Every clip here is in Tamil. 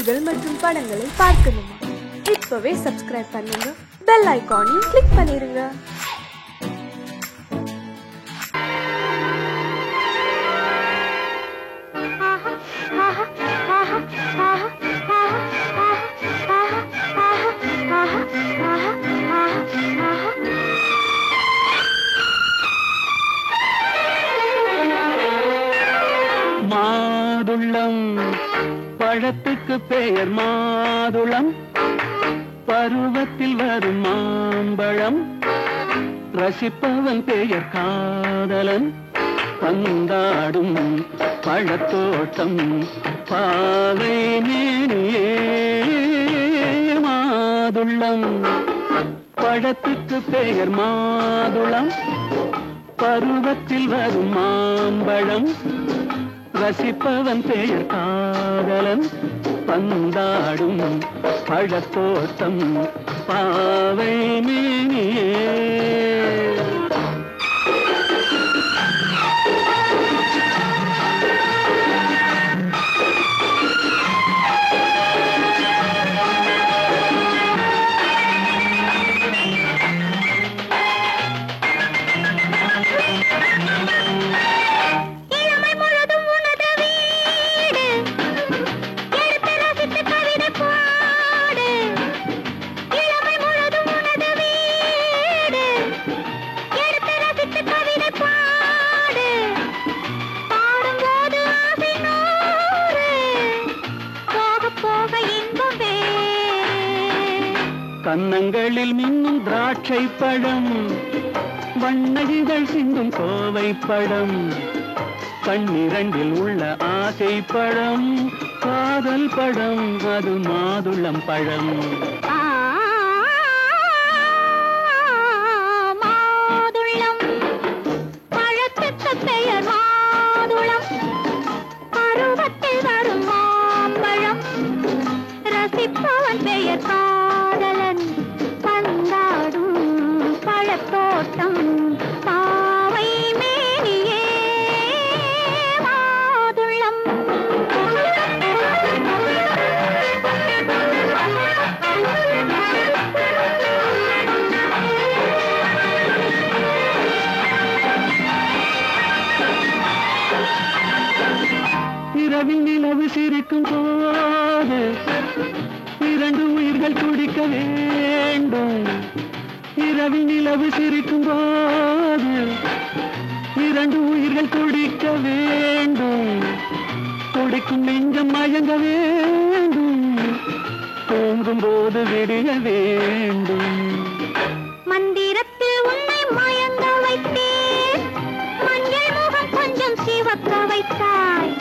பாடல்கள் மற்றும் படங்களை பார்க்கணுமா? இப்பவே சப்ஸ்கிரைப் பண்ணுங்க, பெல் ஐகானையும் கிளிக் பண்ணிருங்க. மாதுளம் பழத்துக்கு பெயர் மாதுளம், பருவத்தில் வரும் மாம்பழம், ரசிப்பவன் பெயர் காதலன், பந்தாடும் பழத்தோட்டம் பாவை மேனியே. மாதுளம் பழத்துக்கு பெயர் மாதுளம், பருவத்தில் வரும் மாம்பழம், ரசிப்பவன் பெயர் காதலன், பந்தாடும் பழத்தோட்டம் பாவை மேனியே. கன்னங்களில் மின்னும் திராட்சை பழம், வண்ணகிகள் சிந்தும் கோவை பழம், கண்ணிரண்டில் உள்ள ஆசை பழம் காதல் பழம், அது மாதுளம் பழம். மாதுளம் பழத்துக்கு பெயர் மாதுளம், பருவத்தில் வரும் மாம்பழம், ரசிப்பவன் பெயர் காதலன், பந்தாடும் பழத்தோட்டம் பாவை மேனியே. மாதுளம் இரவில் நிலவு சிரிக்கும் போது இரண்டு உயிர்கள் துடிக்க வேண்டும். இரவில் நிலவு சிரிக்கும் போது இரண்டு உயிர்கள் துடிக்க வேண்டும். துடிக்கும் நெஞ்சம் மயங்க வேண்டும், தூங்கும் போது விடிய வேண்டும். மந்திரத்தில் உன்னை மயங்க வைத்தேன், மஞ்சள் முகம் கொஞ்சம் சிவக்க வைத்தாய்,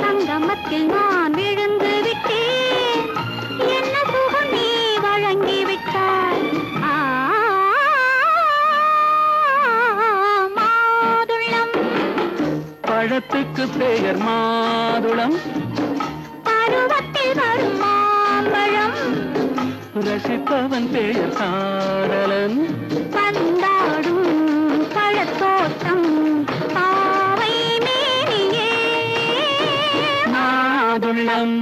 சங்கமத்தில் நான் விழுந்து விட்டேன், என்ன சுகம் நீ வழங்கி விட்டாய். மாதுளம் பழத்துக்கு பெயர் மாதுளம், பருவத்தில் வரும் மாம்பழம், ரசிப்பவன் பெயர் காதலன், பந்தாடும் பழத்தோட்டம் பாவை மேனியே. மாதுளம்.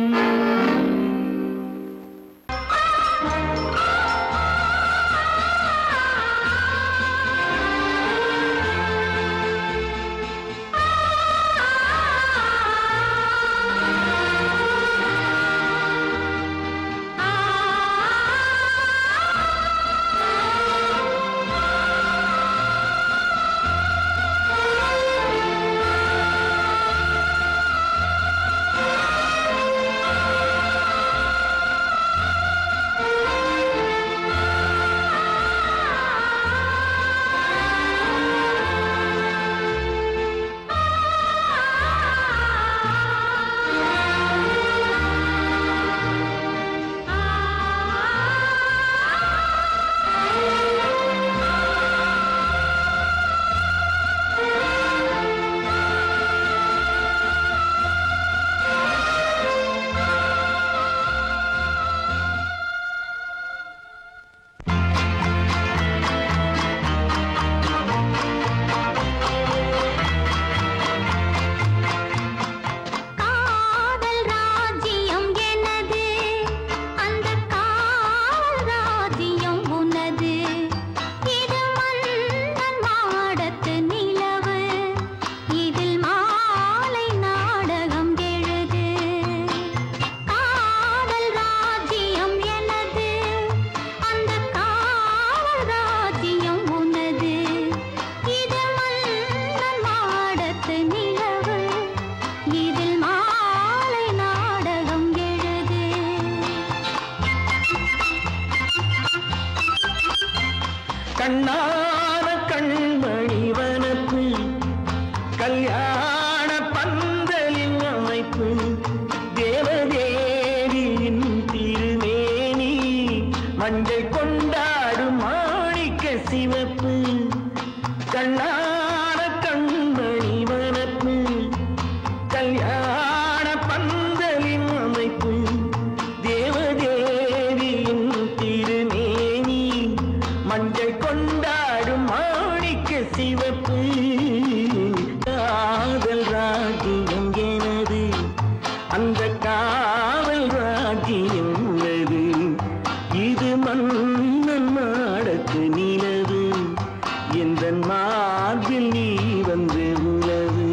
மஞ்சள் கொண்டாடும் மாணிக்க சிவப்பு கண்ணான கண்மணி வனப்பு கல்யாண பந்தலின் அமைப்பு தேவதேவியின் திருமேனி மஞ்சள் கொண்டாடும் மாணிக்க சிவப்பு காதல் ராஜ்யம் எனது அந்த காவல் ராஜ்யம் உள்ளது இது மன்னன் மாடத்து நிலவு எந்த மார்பில் நீ வந்து உலவு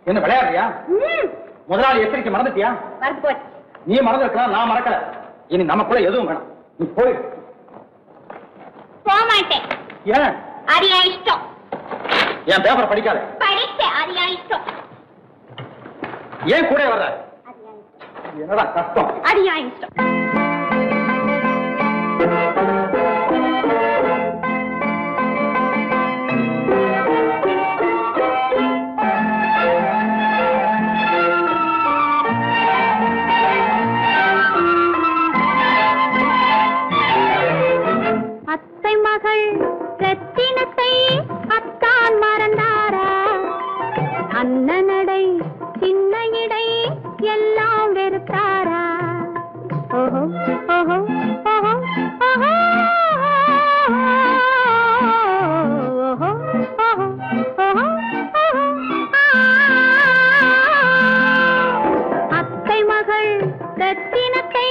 என்ன விளையாடுறியா? முதலாளி எச்சரிக்கை மறந்துட்டியா? நீ மறந்துருக்கலாம், நான் மறக்கல. இனி நமக்குள்ள எதுவும் வேணாம், நீ போய். போக மாட்டேன். ஏன்? அது என் இஷ்டம். என் பேப்பர் படிக்காத. படிச்சேன், அது என் இஷ்டம். ஏன் கூட வர்ற? என்னடா கஷ்டம்? அது என் இஷ்டம். மகள் ரத்தினத்தை அத்தான் மறந்தாரா? அண்ணனடை சின்ன இடை எல்லாம் வெறுத்தாரா? ஓஹோ ஓஹோ ஓஹோ ஓஹோ அத்தை மகள் ரத்தினத்தை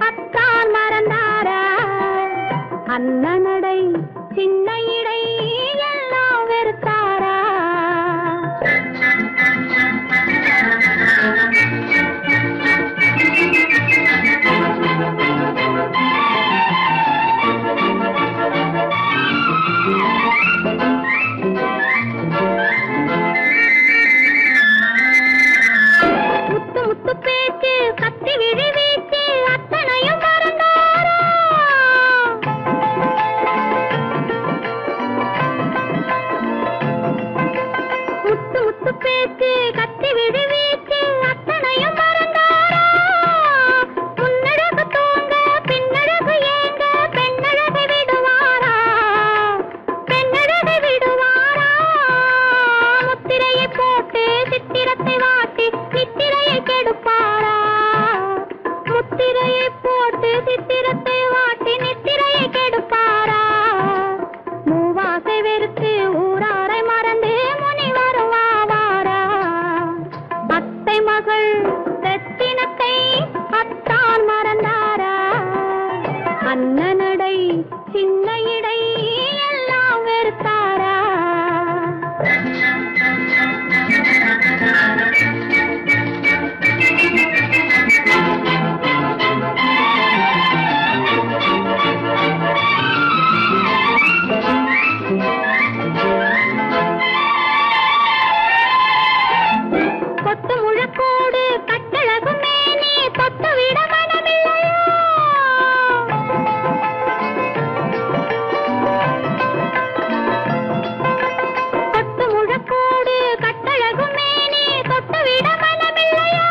அத்தான் மறந்தாரா? அண்ணனடை சின்ன இடை எல்லாம் வெறுத்தாரா? முத்து முத்து பேச்சு கத்தி விழி வீச்சு அத்தனையும் மறந்தாரா? சித்திரத்தை வாட்டி நித்திரையை கெடுப்பாரா மூவாசை வெறுத்து ஊராரை மறந்து முனி வருவாரா அத்தை மகள் ரத்தினத்தை அத்தான் மறந்தாரா அண்ணனடை சின்ன இடை எல்லாம் வெறுத்தாரா கொத்து முழக்கோடு கட்டழகு மேனி தொட்டு விட மனமில்லையோ கொத்து முழக்கோடு கட்டழகு மேனி தொட்டு விட மனமில்லையோ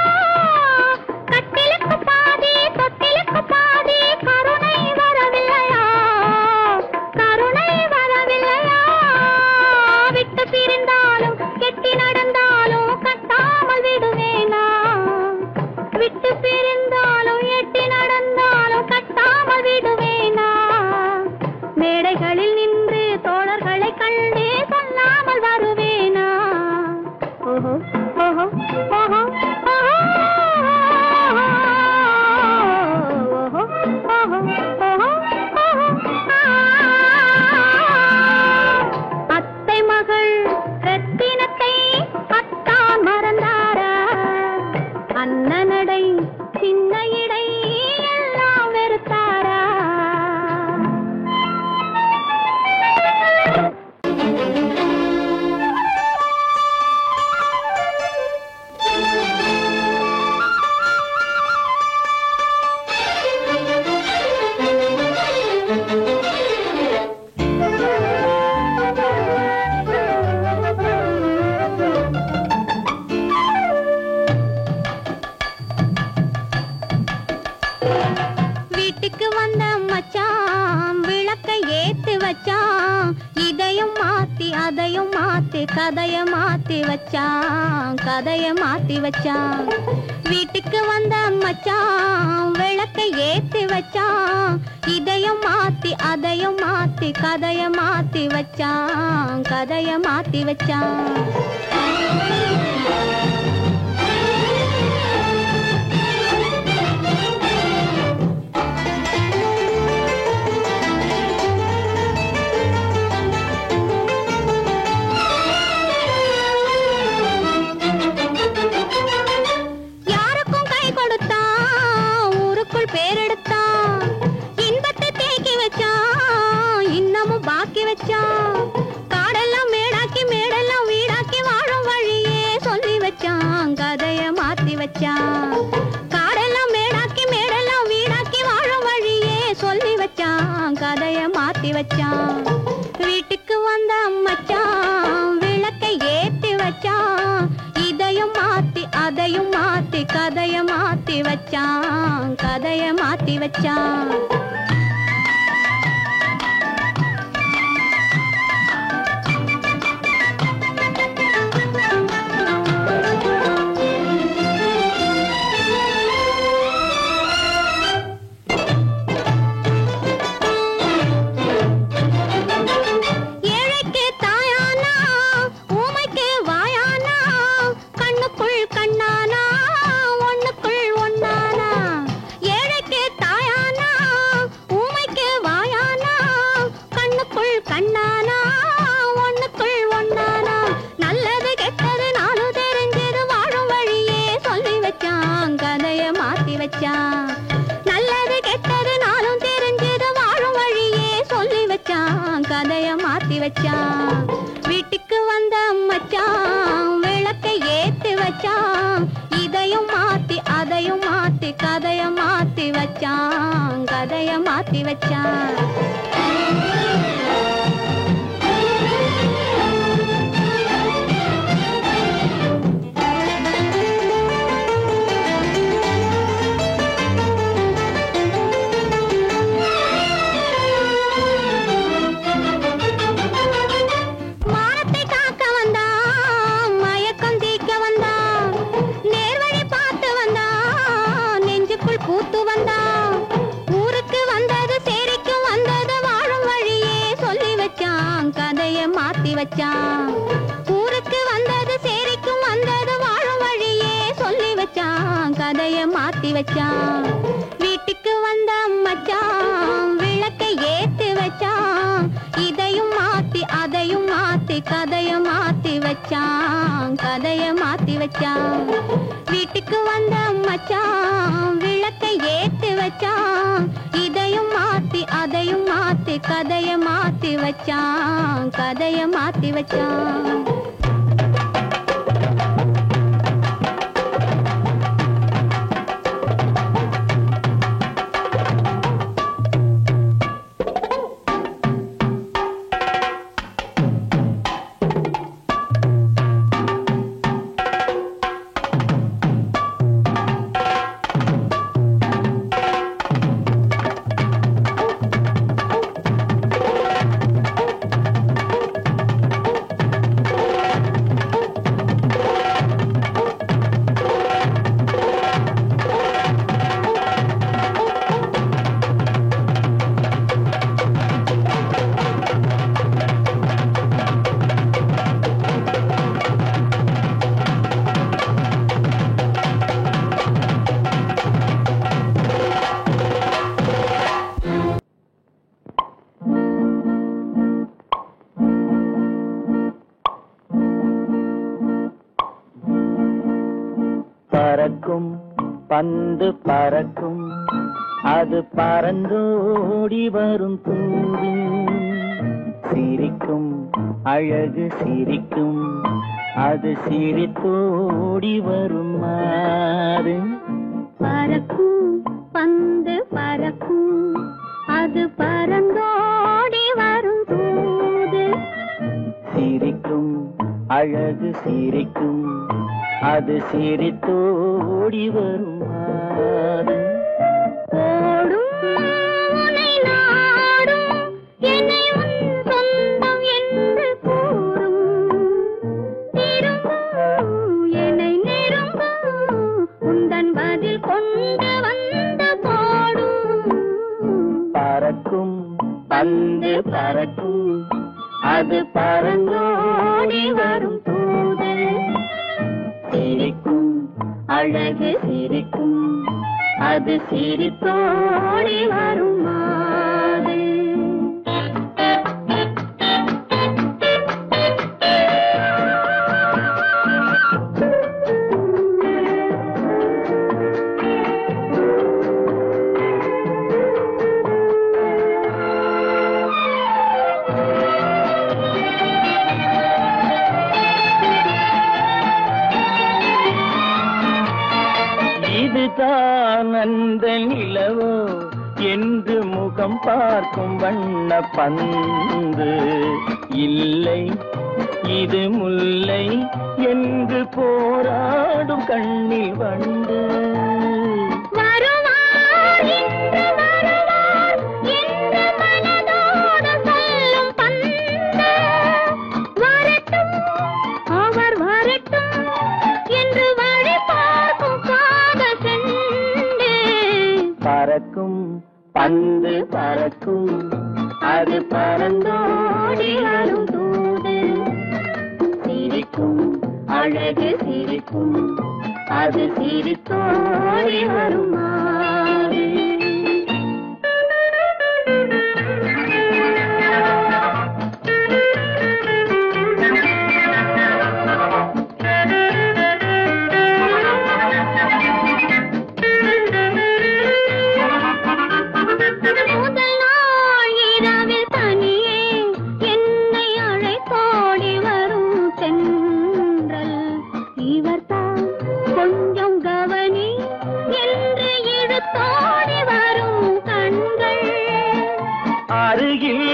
கட்டிலுக்கு பாதி தொட்டிலுக்கு பாதி கருணை வரவில்லையா கருணை வரவில்லையா விட்டு பிரிந்தாலும் கெட்டி நடந்தாலும் கட்டாமல் விடுவேனா விட்டு பிரிந்தாலும் எட்டி நடந்தாலும் கட்டாமல் விடுவேனா மேடைகளில் நின்று தோழர்களை கண்டு சொல்லாமல் வருவேனா ஓஹோ ஓஹோ ஓஹோ அத்தை மகள் ரத்தினத்தை அத்தான் மறந்தாரா அண்ணனடை சின்ன இடை எல்லாம் வெறுத்தாரா வீட்டுக்கு வந்த மச்சான் விளக்கை ஏத்து வச்சான் இதையும் மாத்தி அதையும் மாத்தி கதைய மாத்தி வச்சான் கதைய மாத்தி வச்சான் வீட்டுக்கு வந்த மச்சான் விளக்கை ஏத்தி வச்சான் இதையும் மாத்தி அதையும் மாத்தி கதைய மாத்தி வச்சான் கதைய மாத்தி வச்சான் யாருக்கும் கை கொடுத்தான் ஊருக்குள் பேரெடுத்தான் இன்பத்தை தேக்கி வச்சான் இன்னமும் பாக்கி வச்சான் காடெல்லாம் மேடாக்கி மேடெல்லாம் வீடாக்கி வாழும் வழியே சொல்லி வச்சான் கதைய மாத்தி வச்சான் காடெல்லாம் மேடாக்கி மேடெல்லாம் வீடாக்கி வாழும் வழியே சொல்லி வச்சான் கதைய மாத்தி வச்சான் வீட்டுக்கு வந்த மச்சான் விளக்கை ஏத்தி வச்சான் இதையும் மாத்தி அதையும் மாத்தி கதைய மாத்தி வச்சான் கதைய மாத்தி வச்சான் ஏழைக்கு தாயானா ஊமைக்கு வாயானா கண்ணுக்குள் கண்ணானா ஒண்ணுக்குள் ஒண்ணானா ஏழைக்கு தாயானா ஊமைக்கு வாயானா கண்ணுக்குள் கண்ணானா ஒண்ணுக்குள் ஒண்ணானா நல்லது கெட்டது நானும் தெரிஞ்சது வாழும் வழியே சொல்லி வச்சான் கதைய மாத்தி வச்சான் நல்லது கெட்டது நானும் தெரிஞ்சது வாழும் வழியே சொல்லி வச்சான் கதைய மாத்தி வச்சான் வீட்டுக்கு வந்த மச்சான் விளக்கை ஏத்தி வச்சான் இதையும் மாத்தி அதையும் மாத்தி கதைய மாத்தி வச்சான் கதைய மாத்தி வச்சான் பூத்து வந்தா வச்சான். ஊருக்கு வந்தது சேரிக்கும் வந்தது வாழும் வழியே சொல்லி வச்சான். கதைய மாத்தி வச்சான். வீட்டுக்கு வந்த மச்சான் விளக்கை ஏத்தி வச்சான். இதையும் மாத்தி அதையும் மாத்தி கதைய மாத்தி வச்சான். கதைய மாத்தி வச்சான். வீட்டுக்கு வந்த மச்சான் விளக்கை ஏத்தி வச்சான். இதையும் மாத்தி அதையும் மாத்தி கதைய மாத்தி வச்சான். கதைய மாத்தி வச்சான். பறக்கும் பந்து பறக்கும் அது பறந்தோடி வரும் தூது. சிரிக்கும் அழகு சிரிக்கும் அது சிரித்தோடி வரும் மாறு. பறக்கும் பந்து பறக்கும் அது பறந்தோடி வரும் தூது. சிரிக்கும் அழகு சிரிக்கும் அது சிரித்தோடி வரும் மாறு. ஓடும் உன்னை நாடும் என்னை உன் சொந்தம் என்று கூறும். திரும்பும் என்னை நெருங்கும் உந்தன் பதில் கொண்டு வந்து போடும். பறக்கும் பந்து பறக்கும் அது பறந்தோடி வரும் தூது. சிரிக்கும் அழகு சிரிக்கும் அது சிரித்தோடி வரும் மாறு. இதுதான் அந்த நிலவோ என்று முகம் பார்க்கும் வண்ண பந்து. இல்லை இது முல்லை என்று போராடும் கண்ணில் வண்டு. வருவார் இன்று வருவார் என்று மனதோடு சொல்லும் பந்து. வரட்டும் அவர் வரட்டும் என்று வழி பார்க்கும் காதல் செண்டு. பறக்கும் பந்து பறக்கும் அது பறந்தோடி வரும் தூது. சிரிக்கும் அழகு சிரிக்கும் அது சிரித்தோடி வரும் மாறு. முதல் நாள் இரவில் தனியே என்னை அழைத்தோடி வரும் தென்றல். இவர்தான் கொஞ்சம் கவனி என்று இழுத்தோடி வரும் கண்கள். அருகில்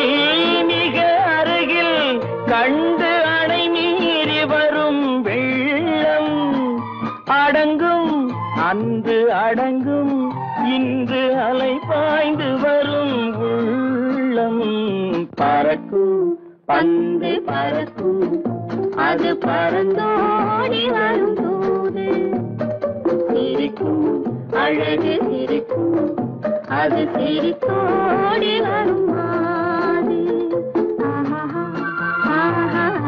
மிக அருகில் கண்டு அணை மீறி வரும் வெள்ளம். அடங்கும் அன்று அடங்கும் இன்று அலை பாய்ந்து வரும் உள்ளம். பறக்கும் பந்து பறக்கும் அது பறந்தோடி வரும் தூது. சிரிக்கும் அழகு சிரிக்கும் அது சிரித்தோடி வரும் மாறு. ஆஹா ஆஹா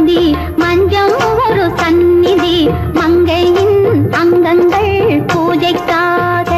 நிம்மதி மஞ்சம் ஒரு சந்நிதி மங்கையின் அங்கங்கள் பூஜைக்காக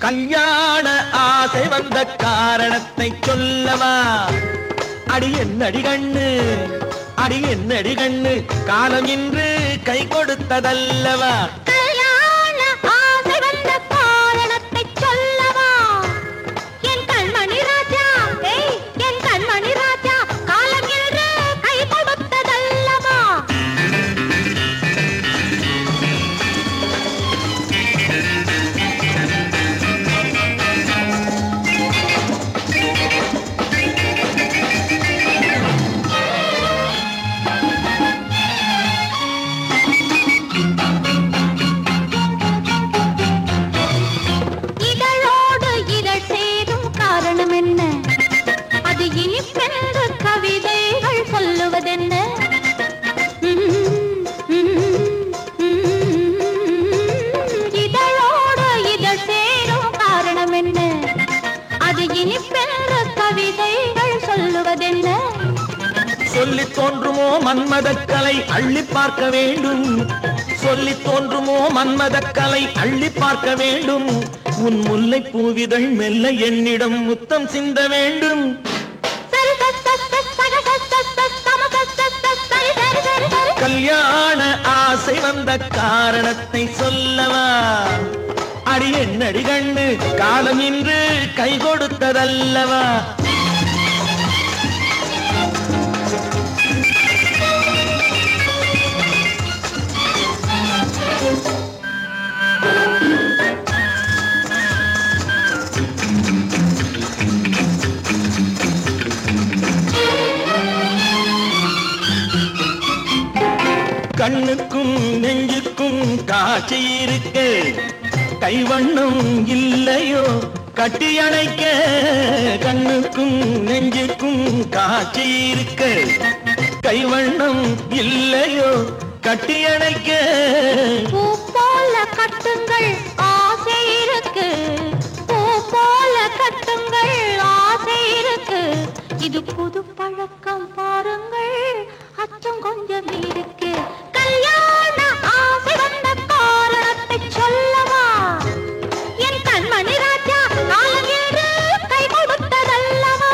கல்யாண ஆசை வந்த காரணத்தை சொல்லவா? அடி என்னடி கண்ணு, அடி என்னடி கண்ணு, காலம் இன்று கை கொடுத்ததல்லவா? கல்யாண ஆசை வந்த காரணத்தை சொல்லவா? என் கண்மணி ராஜா, என் கண்மணி ராஜா, காலம் இன்று கை கொடுத்ததல்லவா? சொல்லித் தோன்றுமோ மன்மதக்கலை அள்ளி பார்க்க வேண்டும், சொல்லித் தோன்றுமோ மன்மதக்கலை அள்ளி பார்க்க வேண்டும். உன் முல்லை பூவிதழ் மெல்ல என்னிடம் முத்தம் சிந்த வேண்டும். கல்யாண ஆசை வந்த காரணத்தை சொல்லவா? அடி என்னடி கண்ணு, காலம் இன்று கை கொடுத்ததல்லவா? கண்ணுக்கும் நெஞ்சுக்கும் காட்சி இருக்க, கைவண்ணம் இல்லையோ கட்டி அணைக்க? கண்ணுக்கும் நெஞ்சுக்கும் காட்சி இருக்க, கைவண்ணம் இல்லையோ கட்டி அணைக்க? பூ போல கட்டுங்கள் ஆசை இருக்கு, பூ போல கட்டுங்கள் ஆசை இருக்கு. இது புது பழக்கம் பாருங்கள், அச்சம் கொஞ்சம் இருக்கு. கல்யாண ஆசை வந்த காரணத்தை சொல்லவா? என் கண்மணி ராஜா, காலம் என்று கை கொடுத்ததல்லவா?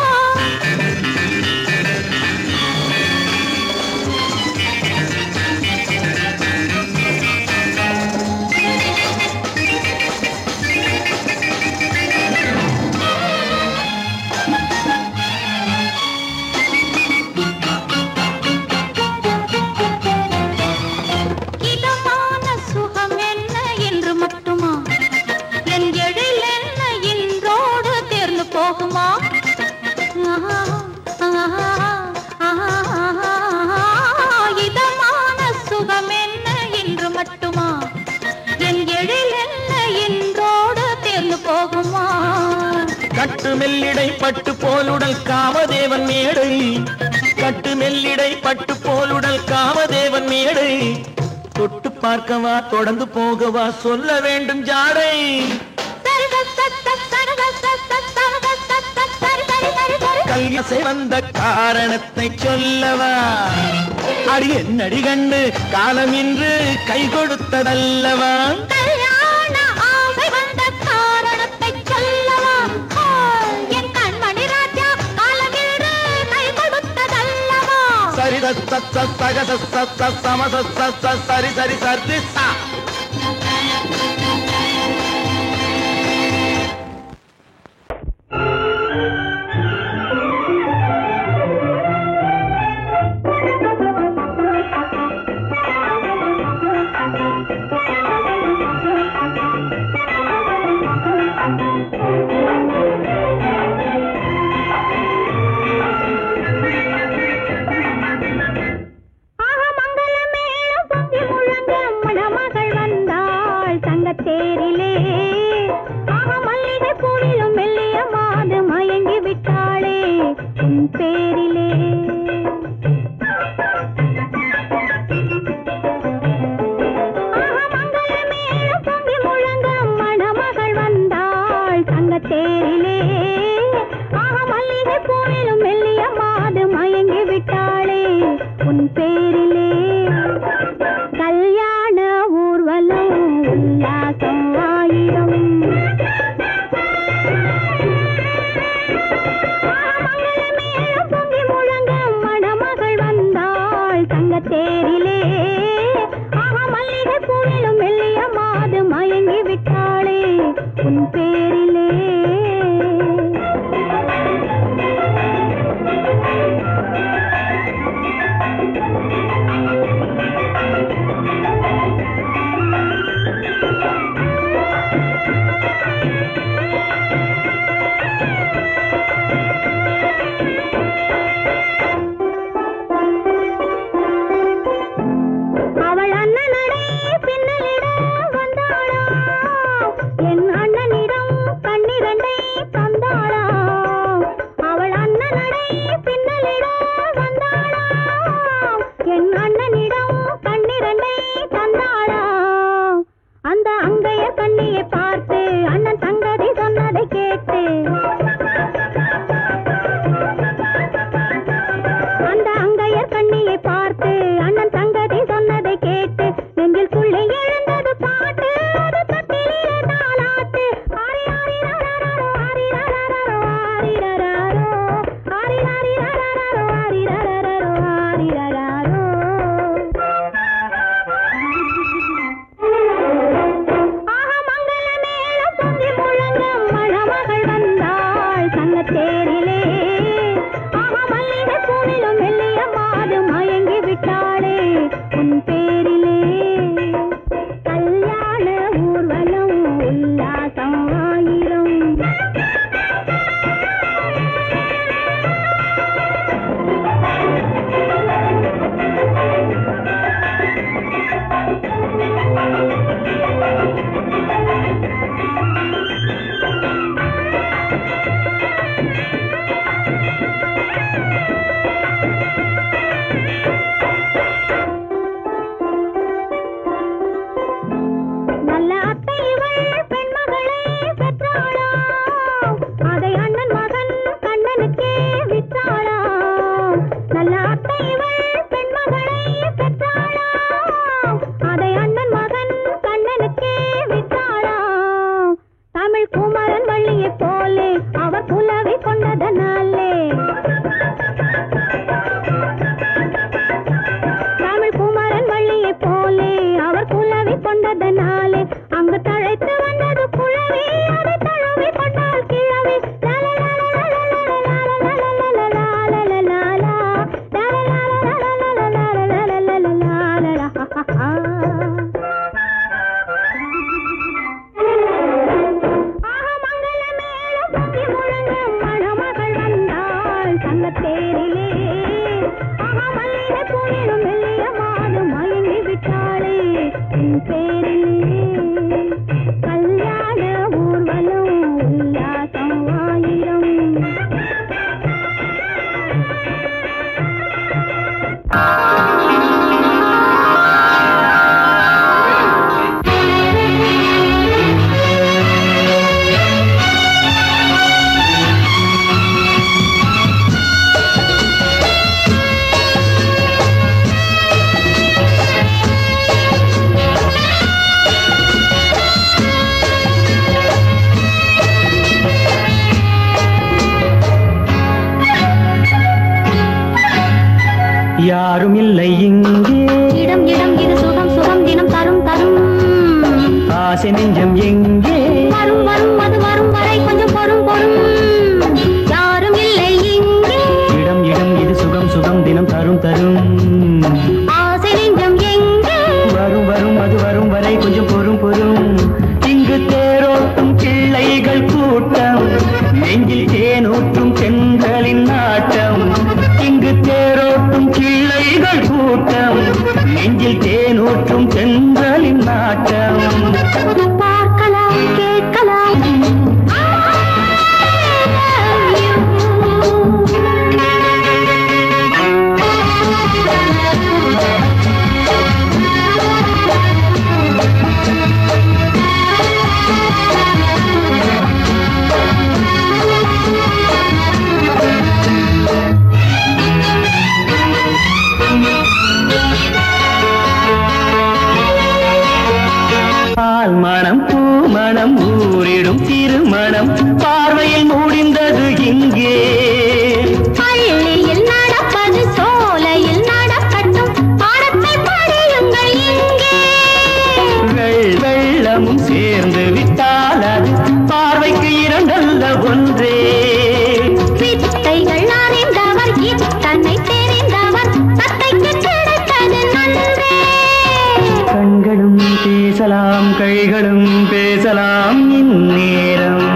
போகுமா? இதமான சுகம் என்ன இன்று மட்டுமா? என் எழில் என்ன இன்றோடு தேர்ந்து போகுமா? கட்டு மெல்லிடை பட்டு போலுடல் காமதேவன் மேடை, கட்டு மெல்லிடை பட்டு போலுடல் காமதேவன் மேடை. தொட்டு பார்க்கவா தொடர்ந்து போகவா சொல்ல வேண்டும் ஜாடை. கல்யாசை வந்த காரணத்தை சொல்லவா? அடி என்னடி கண்டு காலம் இன்று கை கொடுத்ததல்லவா? கல்யாண ஆசை வந்த காரணத்தை சொல்லவா? என் கண்மணி ராஜா காலம் இன்று கை கொடுத்ததல்லவா? சரி சக சம சரி சரி சரி சா. தங்கத்தேரிலே மல்லிகை பூவிலும் மெல்லிய மாது மயங்கி விட்டாளே உன் பேரிலே கல்யாண ஊர்வலம் உல்லாசம் ஆயிரம். யாரும் இல்லை இங்கே இடம் இடம் இது சுகம் சுகம் தினம் தரும் தரும் ஆசை நெஞ்சம் எங்கே வரும் வரும் அது வரும் வரை கொஞ்சம் பொறும் பொறும் யாரும் இல்லை இங்கே இடம் இடம் இது சுகம் சுகம் தினம் தரும் தரும் ஆசை நெஞ்சம் எங்கே வரும் வரும் அது வரும் வரை கொஞ்சம் பொறும் பொறும் இங்கு தேரோட்டும் கிள்ளைகள் கூட்டம் நெஞ்சில் தேனூற்றும் தென்றலின் நாட்டம் இங்கு தேரோட்டும் கிள்ளைகள் கூட்டம் நெஞ்சில் தேனூற்றும் தென்றலின் நாட்டம் பார்க்கலாம் கேட்கலாம் பால் மணம் பூ மணம் ஊரிடும் திருமணம் பார்வையில் முடிந்தது இங்கே பள்ளியில் நடப்பது சோலையில் நடக்கட்டும் பாடத்தை படியுங்கள் இங்கே வெள்ளமும் சேர்ந்து விட்டால் அது பார்வைக்கு இரண்டல்ல ஒன்றே வித்தைகள் அறிந்தவர் இத்தனை தெரிந்தவர் தத்தைக்கு கிடைத்தது நன்றே கண்களும் பேசலாம் கைகளும் பேசலாம் இந்நேரம்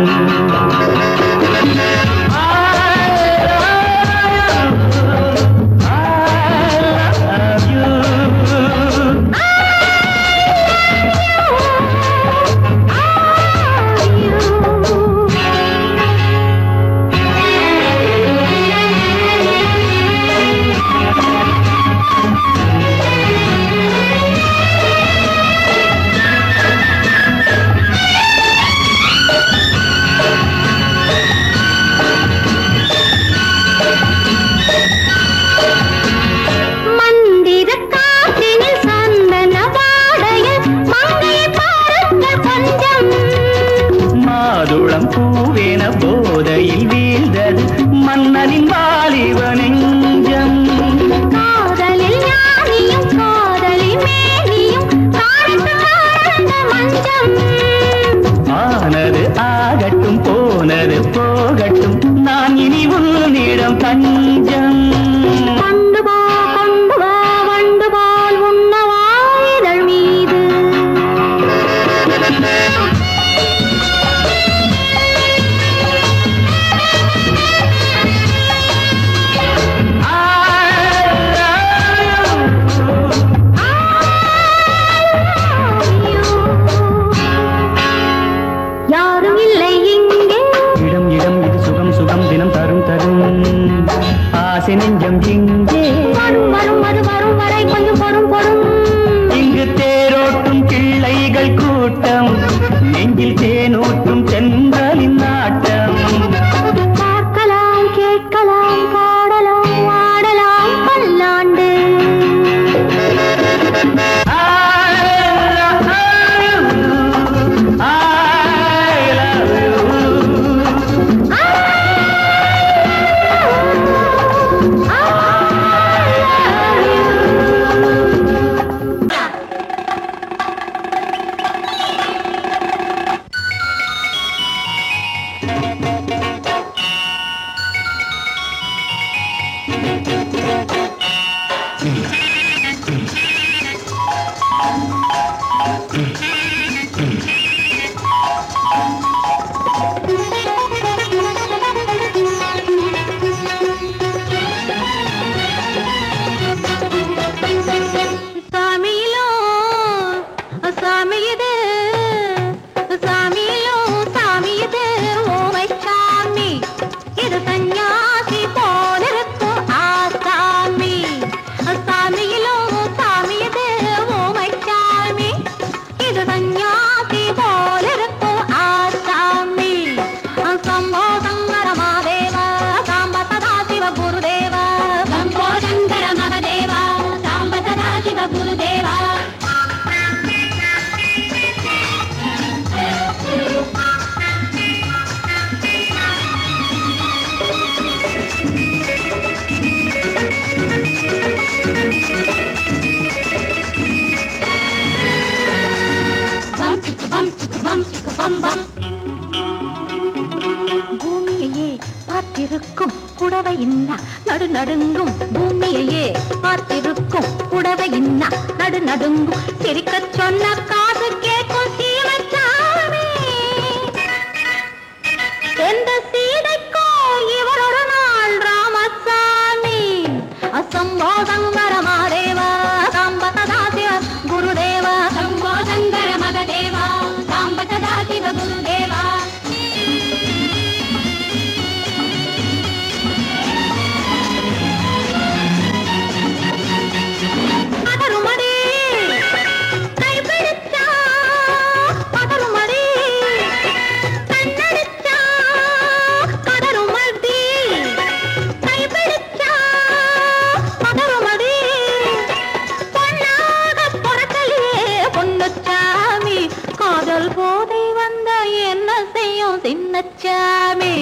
மாதுளம் பூவேன போதையில் வீழ்ந்தது மன்னனின் வாலிப நெஞ்சம் காதலில் ஞானியும் காதலி மேனியும் காணித்து மஞ்சம் ஆனது ஆகட்டும் போனது போகட்டும் நான் இனி உன்னிடம் தஞ்சம் கொண்டு வா வண்டு போல் உண்ணவா இதழ் மீது யாரும் இல்லை இங்கே இடம் இடம் இது சுகம் சுகம் தினம் தரும் தரும் ஆசை நெஞ்சம் இங்கே வரும் வரும் அது வரும் வரை கொஞ்சம் பொறும் பொறும் இங்கு தேரோட்டும் கிள்ளைகள் கூட்டம் நெஞ்சில் தேனூற்றும் தென்றலின் நாட்டம் பார்க்கலாம் கேட்கலாம் பாடலாம் ஆடலாம் பல்லாண்டு காத்திருக்கும் புடவை இன்னா நடு நடுங்கும் பூமியையே காத்திருக்கும் புடவை இன்னா நடு நடுங்கும் சிரிக்க சொன்ன காது கேட்கும் சீமச்சாமி எந்த சீதைக்கோ இவளோட நாள் ராமசாமி அசம்போ சங்கர மகாதேவா சாம்ப சதா சிவ குருதேவா சம்போ சங்கர மகதேவா சாம்ப சதா சிவ குருதேவா சின்னச்சாமி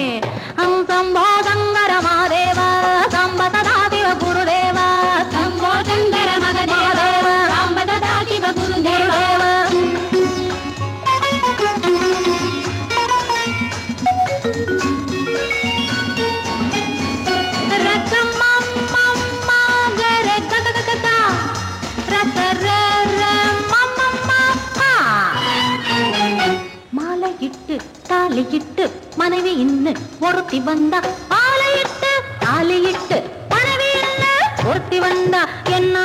சம்போ சங்கர மகாதேவா சாம்ப சதா சிவ குருதேவா சம்போ சங்கர மகதேவா சாம்ப சதா சிவ குருதேவா மாலையிட்டு தாலியிட்டு மனைவி இன்னு ஒருத்தி வந்தா ஆலையிட்டு தாலியிட்டு மனைவி இன்னு ஒருத்தி வந்தா என்ன